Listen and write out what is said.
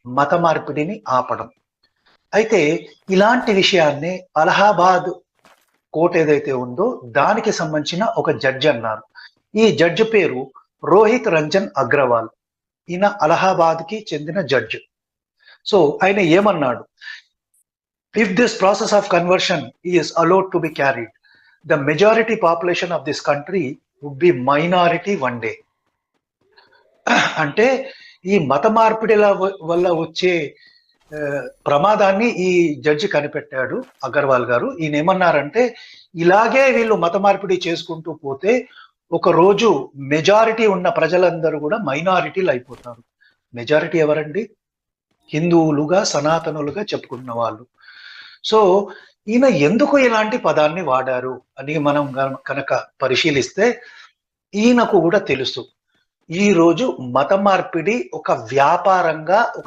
మత మార్పిడిని ఆపడం. అయితే ఇలాంటి విషయాన్ని అలహాబాద్ కోర్ట్ ఏదైతే ఉందో దానికి సంబంధించిన ఒక జడ్జి అన్నారు. ఈ జడ్జి పేరు రోహిత్ రంజన్ అగ్రవాల్. ఈయన అలహాబాద్‌కి చెందిన జడ్జ్. సో ఆయన ఏమన్నాడు? If this process of conversion is allowed to be carried, the majority population of this country would be minority one day. అంటే ఈ మత మార్పిడిల వల్ల వచ్చే ప్రమాదాన్ని ఈ జడ్జి కనిపెట్టాడు అగర్వాల్ గారు. ఈయన ఏమన్నారంటే, ఇలాగే వీళ్ళు మత మార్పిడి చేసుకుంటూ పోతే ఒక రోజు మెజారిటీ ఉన్న ప్రజలందరూ కూడా మైనారిటీలు అయిపోతారు. మెజారిటీ ఎవరండి? హిందువులుగా, సనాతనులుగా చెప్పుకున్న వాళ్ళు. సో ఈయన ఎందుకు ఇలాంటి పదాన్ని వాడారు అని మనం కనుక పరిశీలిస్తే ఈయనకు కూడా తెలుసు. ఈ రోజు మత మార్పిడి ఒక వ్యాపారంగా, ఒక